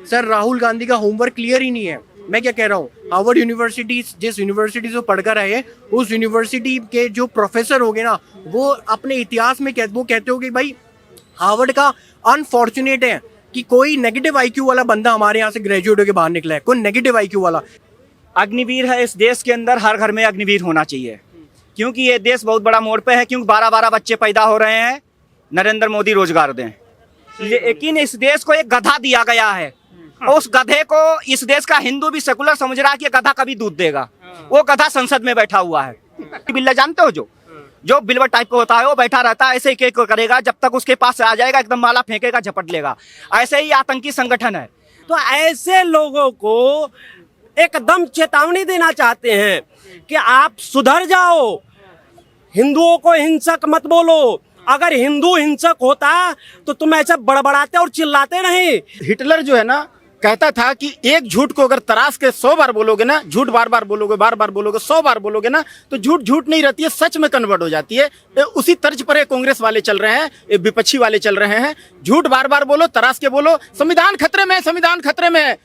Sir Rahul Gandhi का homework clear ही नहीं है। मैं क्या कह रहा हूँ, हार्वर्ड यूनिवर्सिटी, जिस यूनिवर्सिटी से पढ़कर आए हैं, उस यूनिवर्सिटी के जो प्रोफेसर हो गए ना, वो अपने इतिहास में वो कहते हो कि भाई हार्वर्ड का अनफॉर्चुनेट है कि कोई नेगेटिव आईक्यू वाला बंदा हमारे यहाँ से ग्रेजुएट होकर बाहर निकला है, कोई नेगेटिव आईक्यू वाला। अग्निवीर है इस देश के अंदर, हर घर में अग्निवीर होना चाहिए, क्योंकि ये देश बहुत बड़ा मोड़ पे है। क्योंकि 12-12 बच्चे पैदा हो रहे हैं, नरेंद्र मोदी रोजगार दें, लेकिन इस देश को एक गधा दिया गया है। उस गधे को इस देश का हिंदू भी सेकुलर समझ रहा है कि गधा कभी दूध देगा। वो गधा संसद में बैठा हुआ है। बिल्ला जानते हो, जो बिल्वर टाइप का होता है, वो बैठा रहता है, ऐसे ही केक करेगा, जब तक उसके पास आ जाएगा एकदम माला फेंकेगा, झपट लेगा। ऐसे ही आतंकी संगठन है। तो ऐसे लोगों को एकदम चेतावनी देना चाहते हैं कि आप सुधर जाओ, हिंदुओं को हिंसक मत बोलो। अगर हिंदू हिंसक होता तो तुम ऐसे बड़बड़ाते और चिल्लाते नहीं। हिटलर जो है ना, कहता था कि एक झूठ को अगर तराश के 100 बार बोलोगे ना, झूठ बार बार बोलोगे, 100 बार बोलोगे ना, तो झूठ झूठ नहीं रहती है, सच में कन्वर्ट हो जाती है। उसी तर्ज पर ये कांग्रेस वाले चल रहे हैं, विपक्षी वाले चल रहे हैं। झूठ बार बार बोलो, तराश के बोलो, संविधान खतरे में, संविधान खतरे में है।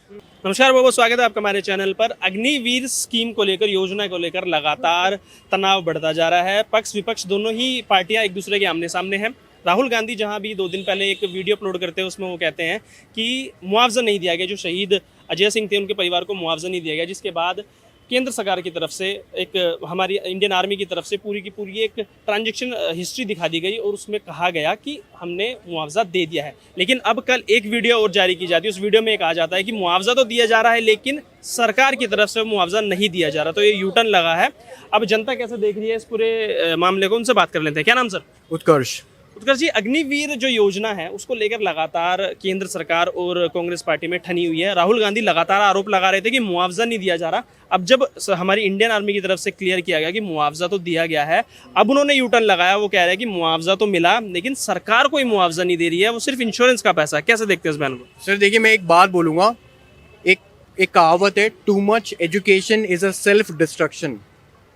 नमस्कार, बहुत बहुत स्वागत है आपका हमारे चैनल पर। अग्निवीर स्कीम को लेकर, योजना को लेकर लगातार तनाव बढ़ता जा रहा है। पक्ष विपक्ष दोनों ही पार्टियां एक दूसरे के आमने सामने हैं। राहुल गांधी जहां भी 2 दिन पहले एक वीडियो अपलोड करते हैं, उसमें वो कहते हैं कि मुआवजा नहीं दिया गया, जो शहीद अजय सिंह थे उनके परिवार को मुआवजा नहीं दिया गया, जिसके बाद केंद्र सरकार की तरफ से एक हमारी इंडियन आर्मी की तरफ से पूरी की पूरी एक ट्रांजैक्शन हिस्ट्री दिखा दी गई और उसमें कहा गया कि हमने मुआवजा दे दिया है। लेकिन अब कल एक वीडियो और जारी की जाती है, उस वीडियो में कहा जाता है कि मुआवजा तो दिया जा रहा है, लेकिन सरकार की तरफ से मुआवजा नहीं दिया जा रहा। तो ये यूटर्न लगा है। अब जनता कैसे देख रही है इस पूरे मामले को, उनसे बात कर लेते हैं। क्या नाम सर? उत्कर्ष जी, अग्निवीर जो योजना है उसको लेकर लगातार केंद्र सरकार और कांग्रेस पार्टी में ठनी हुई है। राहुल गांधी लगातार आरोप लगा रहे थे कि मुआवजा नहीं दिया जा रहा। अब जब हमारी इंडियन आर्मी की तरफ से क्लियर किया गया कि मुआवजा तो दिया गया है, अब उन्होंने यूटर्न लगाया। वो कह रहे हैं कि मुआवजा तो मिला, लेकिन सरकार कोई मुआवजा नहीं दे रही है, वो सिर्फ इंश्योरेंस का पैसा है। कैसे देखते हैं इस बयान को? सर देखिए, मैं एक बात बोलूँगा, एक कहावत है, too much education is a self destruction.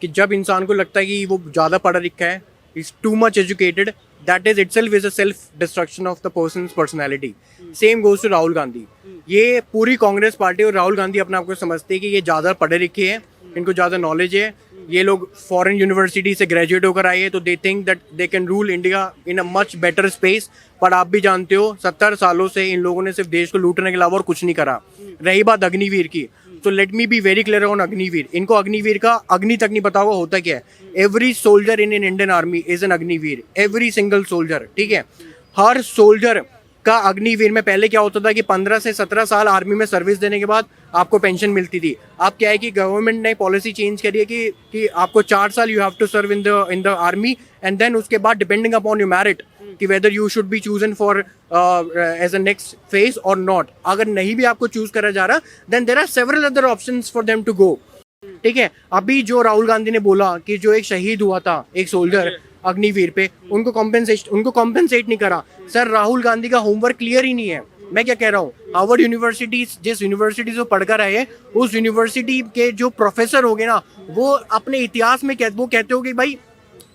कि जब इंसान को लगता है कि वो ज़्यादा पढ़ा लिखा है, is too much educated, that is itself is a self destruction of the person's personality. Same goes to Rahul Gandhi. ये पूरी कांग्रेस पार्टी और राहुल गांधी अपने आप को समझते हैं कि ये ज़्यादा पढ़े लिखे हैं, इनको ज़्यादा नॉलेज है, ये लोग फॉरेन यूनिवर्सिटी से ग्रेजुएट होकर आए हैं, तो they think that they can rule India in a much better space. पर आप भी जानते हो, 70 सालों से इन लोगों ने सिर्फ देश को लूटने के अलावा और कुछ नहीं करा। रही बात अग्निवीर की, तो let me be very clear on Agniveer. इनको अग्निवीर का अग्नि तक नहीं पता होगा होता क्या है। Every soldier in Indian army is an Agniveer, every single soldier, ठीक है। हर सोल्जर का अग्निवीर में पहले क्या होता था कि 15 से 17 साल आर्मी में सर्विस देने के बाद आपको पेंशन मिलती थी। अब क्या है कि गवर्नमेंट ने पॉलिसी चेंज करी है कि आपको 4 साल you have to serve in the army, and then उसके बाद डिपेंडिंग अपॉन योर मेरिट कि whether you should be chosen for as a next phase और नॉट। अगर नहीं भी आपको चूज करा जा रहा, then there are several other options for them to go, ठीक है। अभी जो राहुल गांधी ने बोला कि जो एक शहीद हुआ था, एक सोल्जर अग्निवीर पे, उनको कॉम्पेंसेट नहीं करा। सर राहुल गांधी का होमवर्क क्लियर ही नहीं है। मैं क्या कह रहा हूँ, हार्वर्ड यूनिवर्सिटी, जिस यूनिवर्सिटी से पढ़कर आए हैं, उस यूनिवर्सिटी के जो प्रोफेसर हो गए ना, वो अपने इतिहास में वो कहते हो कि भाई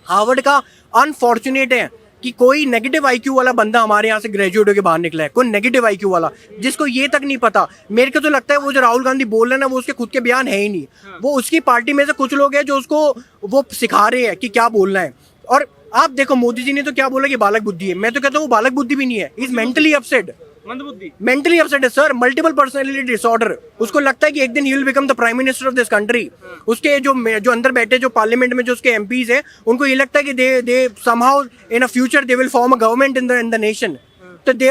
हार्वर्ड का अनफॉर्चुनेट है कि कोई नेगेटिव आईक्यू वाला बंदा हमारे यहाँ से ग्रेजुएट होकर बाहर निकला है, कोई नेगेटिव आईक्यू वाला, जिसको ये तक नहीं पता। मेरे को तो लगता है वो जो राहुल गांधी बोल रहे हैं ना, वो उसके खुद के बयान है ही नहीं। वो उसकी पार्टी में से कुछ लोग हैं जो उसको वो सिखा रहे हैं कि क्या बोलना है। और आप देखो, मोदी जी ने तो क्या बोला कि बालक बुद्धि है। मैं तो कहता हूँ वो बालक बुद्धि भी नहीं है, is mentally upset. Mentally upset है सर, मल्टीपल पर्सनैलिटी डिसऑर्डर। उसको लगता है कि एक दिन he will become the prime minister of this country. उसके जो अंदर बैठे, जो पार्लियामेंट में जो उसके एमपीज हैं, उनको ये लगता है कि they somehow in a future they will form a government in the nation. तो they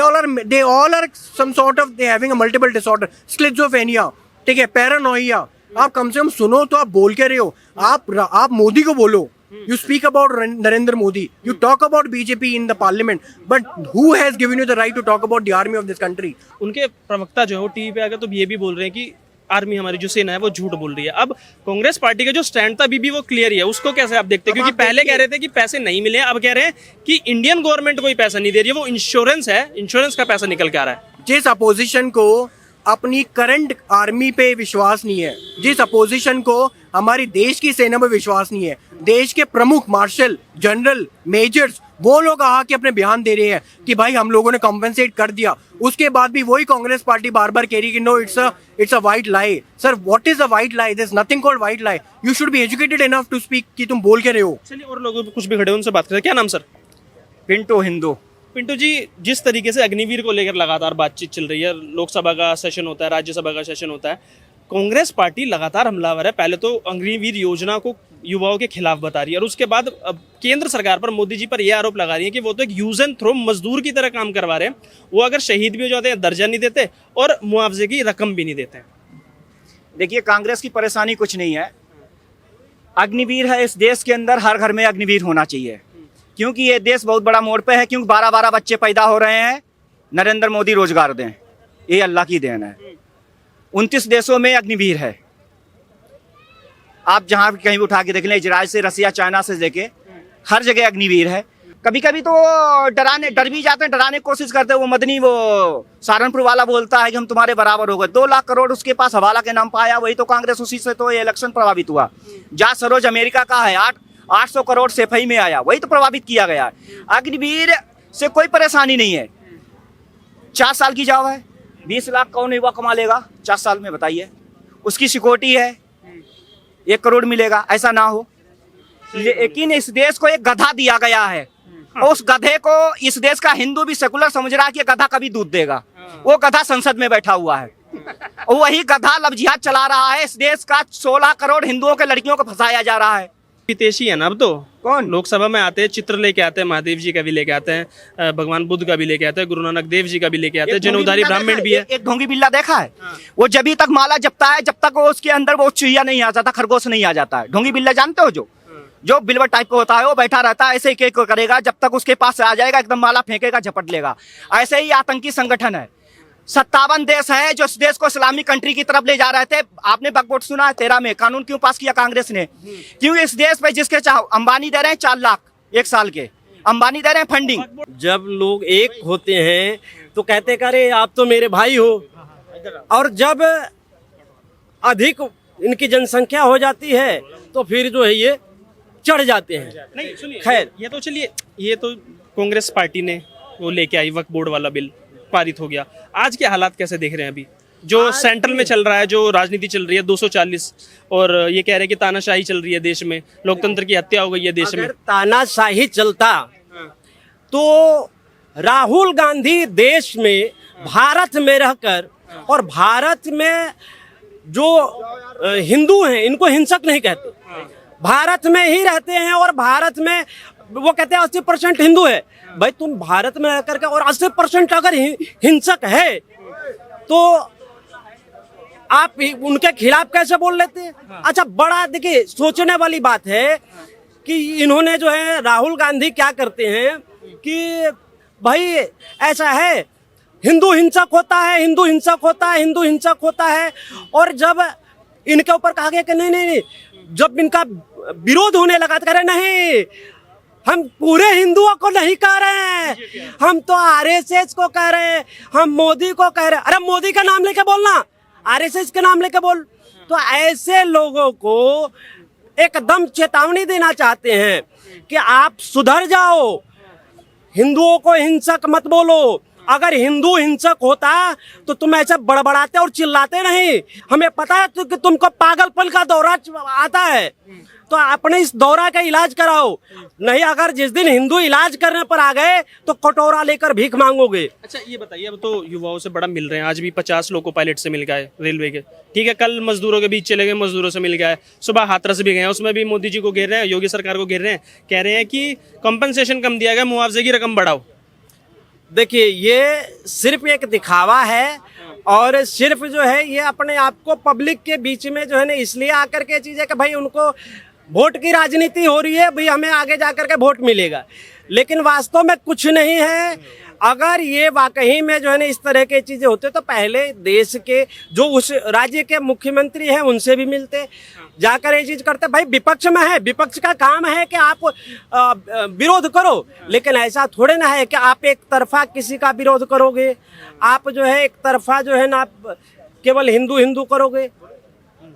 all are some sort of they having a multiple disorder, schizophrenia, ठीक है, पैरानोइया। आप कम से कम सुनो तो आप बोल के रहे हो। आप मोदी को बोलो, you speak about Narendra Modi, you talk about BJP in the parliament, but who has given you the right to talk about the army of this country? उनके प्रवक्ता जो है वो टीवी पे आकर तो ये भी बोल रहे हैं कि आर्मी हमारी जो सेना है वो झूठ बोल रही है। अब कांग्रेस पार्टी का जो स्टैंड था अभी भी वो क्लियर ही है, उसको कैसे आप देखते हैं? क्योंकि पहले कह रहे थे कि पैसे नहीं मिले, अब कह रहे हैं कि इंडियन गवर्नमेंट कोई पैसा नहीं दे रही है, वो इंश्योरेंस है, इंश्योरेंस का पैसा निकल के आ रहा है। जिस अपोजिशन को अपनी करंट आर्मी पे विश्वास नहीं है, जिस अपोजिशन को हमारी देश की सेना पे विश्वास नहीं है, देश के प्रमुख मार्शल, जनरल, मेजर्स, वो लोग आके अपने बयान दे रहे हैं कि भाई हम लोगों ने कॉम्पेंसेट कर दिया, उसके बाद भी वही कांग्रेस पार्टी बार बार कह रही कि no it's a white lie. Sir what is a white lie? There is nothing called white lie. You should be educated enough to speak कि तुम बोल के रहे हो। चलिए और लोगों कुछ भी खड़े हैं, उनसे बात करें। क्या नाम सर? पिंटू हिंदू। पिंटू जी, जिस तरीके से अग्निवीर को लेकर लगातार बातचीत चल रही है, लोकसभा का सेशन होता है, राज्यसभा का सेशन होता है, कांग्रेस पार्टी लगातार हमलावर है। पहले तो अग्निवीर योजना को युवाओं के खिलाफ बता रही है और उसके बाद अब केंद्र सरकार पर, मोदी जी पर यह आरोप लगा रही है कि वो तो एक यूज एंड थ्रो मजदूर की तरह काम करवा रहे हैं। वो अगर शहीद भी हो जाते हैं दर्जा नहीं देते और मुआवजे की रकम भी नहीं देते। देखिए, कांग्रेस की परेशानी कुछ नहीं है। अग्निवीर है इस देश के अंदर, हर घर में अग्निवीर होना चाहिए, क्योंकि ये देश बहुत बड़ा मोड़ पे है। क्योंकि 12-12 बच्चे पैदा हो रहे हैं। नरेंद्र मोदी रोजगार दें, ये अल्लाह की देन है। 29 देशों में अग्निवीर है। आप जहां भी कहीं भी उठा के देख लें, इजराइल से, रसिया, चाइना से लेके हर जगह अग्निवीर है। कभी कभी तो डर भी जाते हैं, डराने की कोशिश करते हैं। वो मदनी, वो सहारनपुर वाला बोलता है कि हम तुम्हारे बराबर हो गए। 2 लाख करोड़ उसके पास हवाला के नाम पाया, वही तो कांग्रेस, उसी से तो ये इलेक्शन प्रभावित हुआ। जा सरोज अमेरिका का है, 800 करोड़ सेफई में आया, वही तो प्रभावित किया गया। अग्निवीर से कोई परेशानी नहीं है। 4 साल की जॉब है, 20 लाख कौन युवा कमा लेगा 4 साल में, बताइए। उसकी सिक्योरिटी है, 1 करोड़ मिलेगा, ऐसा ना हो। लेकिन इस देश को एक गधा दिया गया है, और उस गधे को इस देश का हिंदू भी सेकुलर समझ रहा है कि गधा कभी दूध देगा। वो गधा संसद में बैठा हुआ है, और वही गधा लफ्जियात चला रहा है। इस देश का 16 करोड़ हिंदुओं के लड़कियों को फंसाया जा रहा है। हितेशी है ना अब तो। कौन? लोकसभा में आते हैं, चित्र लेके आते हैं, महादेव जी का भी लेके आते हैं, भगवान बुद्ध का भी लेके आते हैं, गुरु नानक देव जी का भी लेके आते हैं, जैनोधारी ब्राह्मण भी है। एक ढोंगी बिल्ला देखा है? वो जब तक माला जपता है, जब तक वो उसके अंदर वो चुहिया नहीं आ जाता, खरगोश नहीं आ जाता है। ढोंगी बिल्ला जानते हो? जो बिल्वर टाइप का होता है, वो बैठा रहता है, ऐसे ही करेगा जब तक उसके पास आ जाएगा, एकदम माला फेंकेगा, झपट लेगा। ऐसे ही आतंकी संगठन है। 57 देश है जो इस देश को इस्लामिक कंट्री की तरफ ले जा रहे थे। आपने बकवोट सुना है 13 में कानून क्यों पास किया कांग्रेस ने? क्योंकि इस देश पे जिसके चाहो, अंबानी दे रहे हैं 4 लाख 1 साल के, अंबानी दे रहे हैं फंडिंग। जब लोग एक होते हैं तो कहते करे आप तो मेरे भाई हो, और जब अधिक इनकी जनसंख्या हो जाती है तो फिर जो है ये चढ़ जाते हैं। नहीं सुनिए, खैर, ये तो चलिए, ये तो कांग्रेस पार्टी ने वो लेके आई, वक्फ बोर्ड वाला बिल पारित हो गया। आज के हालात कैसे देख रहे हैं? अभी जो सेंट्रल में चल रहा है, जो राजनीति चल रही है 240, और ये कह रहे हैं कि तानाशाही चल रही है देश में, लोकतंत्र की हत्या हो गई है देश में। अगर तानाशाही चलता तो राहुल गांधी देश में, भारत में रहकर, और भारत में जो हिंदू हैं इनको हिंसक नहीं कहते, भारत में ही रहते हैं, और भारत में वो कहते हैं 80% हिंदू है। भाई तुम भारत में रहकर के और 80% अगर हिंसक है तो आप उनके खिलाफ कैसे बोल लेते हैं? अच्छा, बड़ा देखिए सोचने वाली बात है कि इन्होंने जो है, राहुल गांधी क्या करते हैं कि भाई ऐसा है, हिंदू हिंसक होता है, हिंदू हिंसक होता है, हिंदू हिंसक होता है। और जब इनके ऊपर कहा गया कि नहीं नहीं नहीं, जब इनका विरोध होने लगा तो कह रहे नहीं, हम पूरे हिंदुओं को नहीं कह रहे हैं, हम तो आरएसएस को कह रहे हैं, हम मोदी को कह रहे हैं। अरे मोदी का नाम लेके बोलना, आरएसएस के नाम लेके बोल। तो ऐसे लोगों को एकदम चेतावनी देना चाहते हैं कि आप सुधर जाओ, हिंदुओं को हिंसक मत बोलो। अगर हिंदू हिंसक होता तो तुम ऐसे बड़बड़ाते और चिल्लाते नहीं। हमें पता है कि तुमको पागलपन का दौरा आता है, तो अपने इस दौरा का इलाज कराओ। नहीं, अगर जिस दिन हिंदू इलाज करने पर आ गए तो कटोरा लेकर भीख मांगोगे। अच्छा ये बताइए, अब तो युवाओं से बड़ा मिल रहे हैं, आज भी 50 लोगों पायलट से मिल गए रेलवे के, ठीक है, कल मजदूरों के बीच चले गए, मजदूरों से मिल गए, सुबह हाथरस भी गए, उसमें भी मोदी जी को घेर रहे हैं, योगी सरकार को घेर रहे हैं, कह रहे हैं कि कंपनसेशन कम दिया गया, मुआवजे की रकम बढ़ाओ। देखिए, ये सिर्फ एक दिखावा है, और सिर्फ जो है ये अपने आप को पब्लिक के बीच में जो है ना इसलिए आकर के चीज़ है कि भाई उनको वोट की राजनीति हो रही है, भाई हमें आगे जाकर के वोट मिलेगा, लेकिन वास्तव में कुछ नहीं है। अगर ये वाकई में जो है ना इस तरह की चीज़ें होते तो पहले देश के जो उस राज्य के मुख्यमंत्री हैं उनसे भी मिलते, जाकर ये चीज़ करते। भाई विपक्ष में है, विपक्ष का काम है कि आप विरोध करो, लेकिन ऐसा थोड़े ना है कि आप एक तरफा किसी का विरोध करोगे, आप जो है एक तरफा जो है ना आप केवल हिंदू हिंदू करोगे।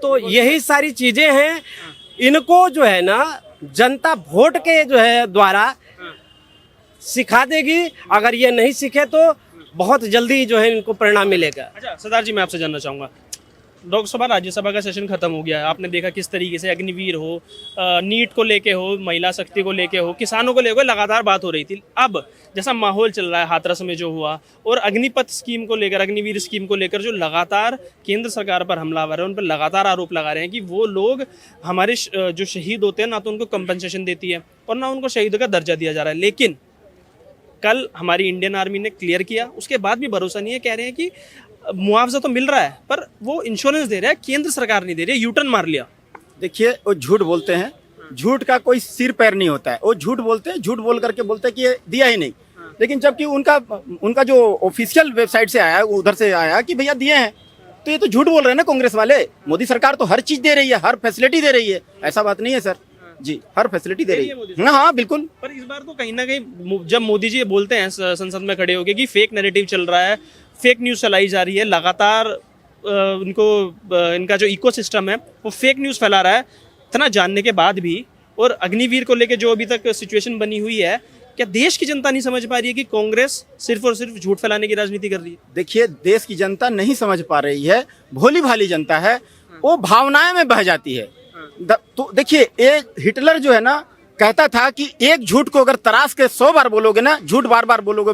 तो यही सारी चीज़ें हैं, इनको जो है ना जनता वोट के जो है द्वारा सिखा देगी। अगर ये नहीं सीखे तो बहुत जल्दी जो है इनको परिणाम मिलेगा। अच्छा सरदार जी, मैं आपसे जानना चाहूँगा, लोकसभा राज्यसभा का सेशन खत्म हो गया है, आपने देखा किस तरीके से अग्निवीर हो, नीट को लेके हो, महिला शक्ति को लेके हो, किसानों को लेकर लगातार बात हो रही थी। अब जैसा माहौल चल रहा है हाथरस में जो हुआ, और अग्निपथ स्कीम को लेकर, अग्निवीर स्कीम को लेकर जो लगातार केंद्र सरकार पर हमलावर है, उन पर लगातार आरोप लगा रहे हैं कि वो लोग हमारे जो शहीद होते हैं ना तो उनको कंपनसेशन देती है और ना उनको शहीदों का दर्जा दिया जा रहा है। लेकिन कल हमारी इंडियन आर्मी ने क्लियर किया, उसके बाद भी भरोसा नहीं है। कह रहे हैं कि मुआवजा तो मिल रहा है पर वो इंश्योरेंस दे रहा है, केंद्र सरकार नहीं दे रही है, यूटर्न मार लिया। देखिए, वो झूठ बोलते हैं, झूठ का कोई सिर पैर नहीं होता है। वो झूठ बोलते हैं, झूठ बोल करके बोलते हैं कि ये दिया ही नहीं, लेकिन जबकि उनका जो ऑफिशियल वेबसाइट से आया, उधर से आया कि भैया दिए हैं, तो ये तो झूठ बोल रहे हैं ना कांग्रेस वाले। मोदी सरकार तो हर चीज दे रही है, हर फैसिलिटी दे रही है, ऐसा बात नहीं है सर जी, हर फैसिलिटी दे रही है। हाँ बिल्कुल। पर इस बार तो कहीं ना कहीं जब मोदी जी ये बोलते हैं संसद में खड़े होकर कि फेक नैरेटिव चल रहा है, फेक न्यूज़ चलाई जा रही है, लगातार इनका जो इकोसिस्टम है वो फेक न्यूज़ फैला रहा है, इतना जानने के बाद भी। और अग्निवीर को लेकर जो अभी तक सिचुएशन बनी हुई है, क्या देश की जनता नहीं समझ पा रही है कि कांग्रेस सिर्फ और सिर्फ झूठ फैलाने की राजनीति कर रही है? देखिए, देश की जनता नहीं समझ पा रही है, भोली भाली जनता है, वो भावनाएं में बह जाती है। तो देखिए, एक हिटलर जो है ना कहता था कि एक झूठ को अगर तराश के 100 बार बोलोगे ना, झूठ बार बार बोलोगे,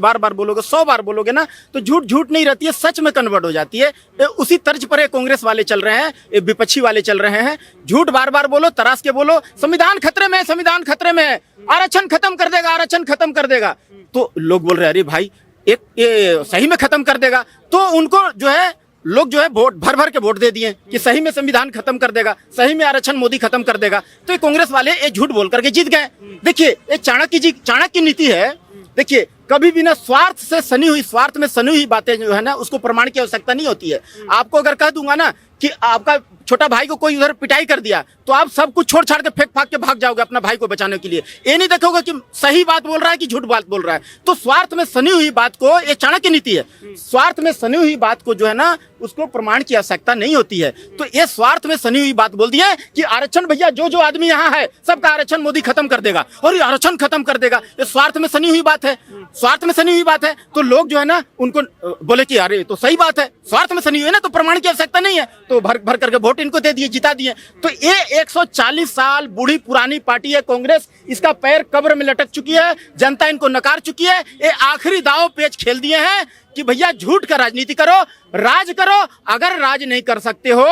100 बार बोलोगे ना, तो झूठ झूठ नहीं रहती है, सच में कन्वर्ट हो जाती है। उसी तर्ज पर ये कांग्रेस वाले चल रहे हैं, विपक्षी वाले चल रहे हैं। झूठ बार बार बोलो, तराश के बोलो, संविधान खतरे में है, संविधान खतरे में है, आरक्षण खत्म कर देगा, आरक्षण खत्म कर देगा। तो लोग बोल रहे हैं अरे भाई ये सही में खत्म कर देगा, तो उनको जो है लोग जो है वोट भर भर के वोट दे दिए कि सही में संविधान खत्म कर देगा, सही में आरक्षण मोदी खत्म कर देगा। तो ये कांग्रेस वाले ये झूठ बोल करके जीत गए। देखिए, ये चाणक्य नीति है। देखिए, कभी भी ना स्वार्थ में सनी हुई बातें जो है ना, उसको प्रमाण की आवश्यकता नहीं होती है। आपको अगर कह दूंगा ना कि आपका छोटा भाई को कोई उधर पिटाई कर दिया, तो आप सब कुछ छोड़ छाड़ के फेंक फाक के भाग जाओगे अपना भाई को बचाने के लिए। ये नहीं देखोगे कि सही बात बोल रहा है कि झूठ बात बोल रहा है। तो स्वार्थ में सनी हुई बात को, ये चाणक्य नीति है, स्वार्थ में सनी हुई बात को जो है ना, उसको प्रमाण की आवश्यकता नहीं होती है। तो ये स्वार्थ में सनी हुई बात बोल दिया कि आरक्षण भैया जो आदमी यहाँ है सबका आरक्षण मोदी खत्म कर देगा, और ये आरक्षण खत्म कर देगा। ये स्वार्थ में सनी हुई बात है, स्वार्थ में सनी हुई बात है। तो लोग जो है ना उनको बोले कि अरे तो सही बात है, स्वार्थ में सनी हुई है ना, तो प्रमाण की आवश्यकता नहीं है, तो भर भर करके वोट इनको दे दिए, जिता दिए। तो ये 140 साल बूढ़ी पुरानी पार्टी है कांग्रेस, इसका पैर कब्र में लटक चुकी है, जनता इनको नकार चुकी है। ये आखिरी दांव पेच खेल दिए हैं कि भैया झूठ का राजनीति करो, राज करो, अगर राज नहीं कर सकते हो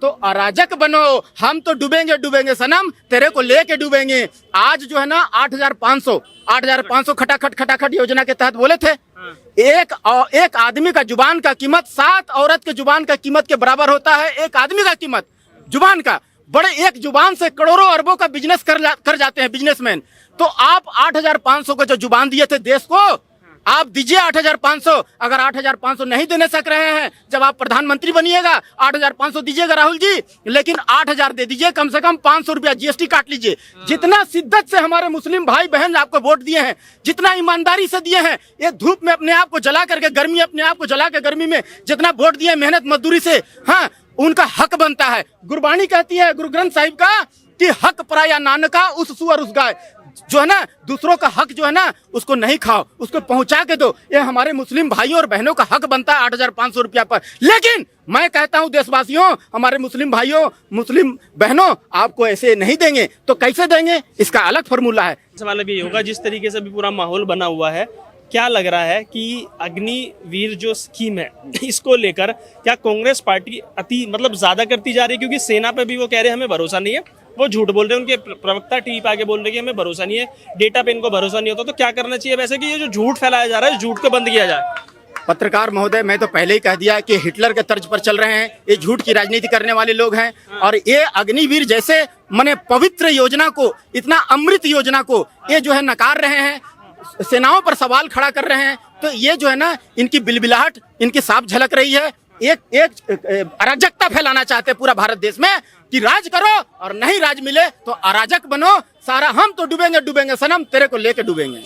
तो अराजक बनो, हम तो डूबेंगे सनम, तेरे को लेके डूबेंगे। आज जो है ना 8,500 खटाखट योजना के तहत बोले थे, एक आदमी का जुबान का कीमत 7 औरत के जुबान का कीमत के बराबर होता है। एक आदमी का कीमत जुबान का, बड़े एक जुबान से करोड़ों अरबों का बिजनेस कर जाते हैं बिजनेसमैन। तो आप 8,500 को जो जुबान दिए थे देश को, आप दीजिए 8,500। अगर 8,500 नहीं देने सक रहे हैं, जब आप प्रधानमंत्री बनिएगा 8,500 दीजिएगा राहुल जी, लेकिन 8,000 दे दीजिए, कम से कम 500 रुपया जीएसटी काट लीजिए। जितना शिद्दत से हमारे मुस्लिम भाई बहन आपको वोट दिए हैं, जितना ईमानदारी से दिए हैं, ये धूप में अपने आप को जला करके गर्मी में जितना वोट दिए मेहनत मजदूरी से, हाँ, उनका हक बनता है। गुरबानी कहती है गुरु ग्रंथ साहिब का कि हक पराया नानका उस सुअर उस गाय, जो है ना दूसरों का हक जो है ना उसको नहीं खाओ, उसको पहुंचा के दो। ये हमारे मुस्लिम भाइयों और बहनों का हक बनता है 8,500 रुपया पर। लेकिन मैं कहता हूं देशवासियों, हमारे मुस्लिम भाइयों, मुस्लिम बहनों, आपको ऐसे नहीं देंगे तो कैसे देंगे, इसका अलग फॉर्मूला है। सवाल अभी होगा, जिस तरीके से अभी पूरा माहौल बना हुआ है, क्या लग रहा है कि अग्निवीर जो स्कीम है इसको लेकर क्या कांग्रेस पार्टी मतलब ज्यादा करती जा रही है? क्योंकि सेना पे भी वो कह रहे हैं हमें भरोसा नहीं है, वो झूठ बोल रहे हैं, उनके प्रवक्ता टीवी पे आके बोल रहे हैं कि हमें भरोसा नहीं है, डेटा पे इनको भरोसा नहीं होता। तो क्या करना चाहिए वैसे कि ये जो झूठ फैलाया जा रहा है, झूठ को बंद किया जाए? पत्रकार महोदय, मैं तो पहले ही कह दिया कि हिटलर के तर्ज पर चल रहे हैं, ये झूठ की राजनीति करने वाले लोग हैं। और ये अग्निवीर जैसे माने पवित्र योजना को, इतना अमृत योजना को ये जो है नकार रहे हैं, सेनाओं पर सवाल खड़ा कर रहे हैं। तो ये जो है ना इनकी बिलबिलाहट इनकी साफ झलक रही है। एक अराजकता फैलाना चाहते हैं पूरा भारत देश में कि राज करो, और नहीं राज मिले तो अराजक बनो, सारा हम तो डूबेंगे सनम, तेरे को लेके डूबेंगे।